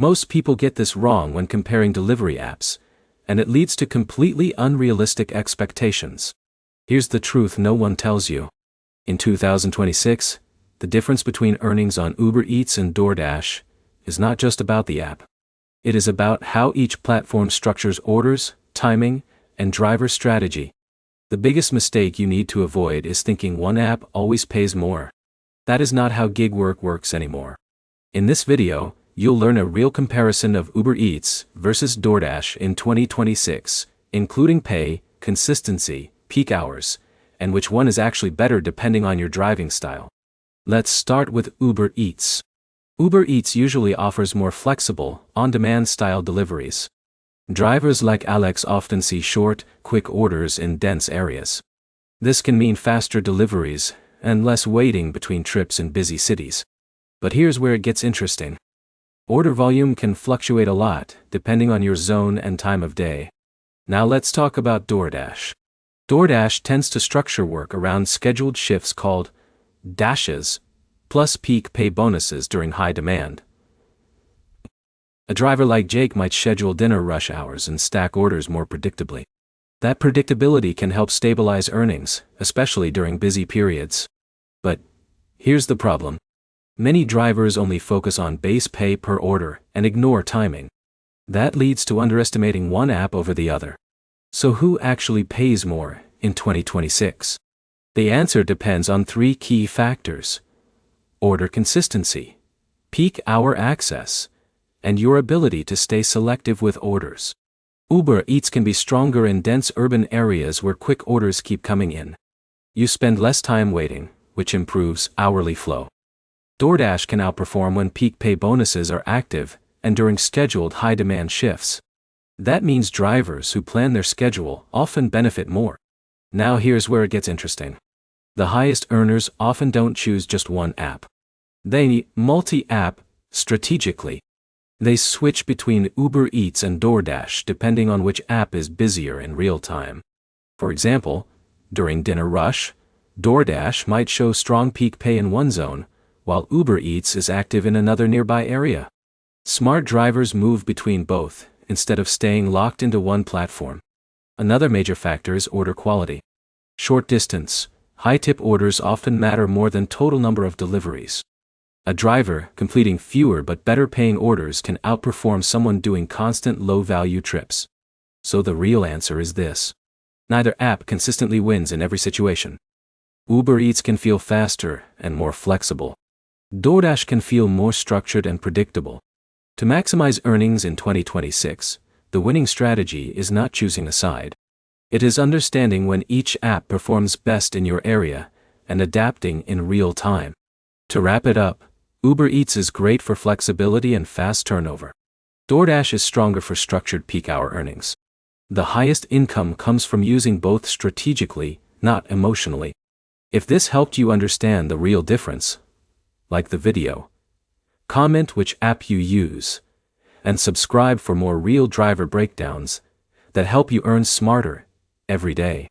Most people get this wrong when comparing delivery apps, and it leads to completely unrealistic expectations. Here's the truth no one tells you. In 2026, the difference between earnings on Uber Eats and DoorDash is not just about the app. It is about how each platform structures orders, timing, and driver strategy. The biggest mistake you need to avoid is thinking one app always pays more. That is not how gig work works anymore. In this video, you'll learn a real comparison of Uber Eats versus DoorDash in 2026, including pay, consistency, peak hours, and which one is actually better depending on your driving style. Let's start with Uber Eats. Uber Eats usually offers more flexible, on-demand style deliveries. Drivers like Alex often see short, quick orders in dense areas. This can mean faster deliveries and less waiting between trips in busy cities. But here's where it gets interesting. Order volume can fluctuate a lot, depending on your zone and time of day. Now let's talk about DoorDash. DoorDash tends to structure work around scheduled shifts called dashes, plus peak pay bonuses during high demand. A driver like Jake might schedule dinner rush hours and stack orders more predictably. That predictability can help stabilize earnings, especially during busy periods. But here's the problem. Many drivers only focus on base pay per order and ignore timing. That leads to underestimating one app over the other. So who actually pays more in 2026? The answer depends on three key factors: order consistency, peak hour access, and your ability to stay selective with orders. Uber Eats can be stronger in dense urban areas where quick orders keep coming in. You spend less time waiting, which improves hourly flow. DoorDash can outperform when peak pay bonuses are active and during scheduled high-demand shifts. That means drivers who plan their schedule often benefit more. Now here's where it gets interesting. The highest earners often don't choose just one app. They multi-app strategically. They switch between Uber Eats and DoorDash depending on which app is busier in real time. For example, during dinner rush, DoorDash might show strong peak pay in one zone, while Uber Eats is active in another nearby area. Smart drivers move between both, instead of staying locked into one platform. Another major factor is order quality. Short distance, high-tip orders often matter more than total number of deliveries. A driver completing fewer but better-paying orders can outperform someone doing constant low-value trips. So the real answer is this. Neither app consistently wins in every situation. Uber Eats can feel faster and more flexible. DoorDash can feel more structured and predictable. To maximize earnings in 2026, the winning strategy is not choosing a side. It is understanding when each app performs best in your area and adapting in real time. To wrap it up, Uber Eats is great for flexibility and fast turnover. DoorDash is stronger for structured peak hour earnings. The highest income comes from using both strategically, not emotionally. If this helped you understand the real difference, like the video, comment which app you use, and subscribe for more real driver breakdowns that help you earn smarter every day.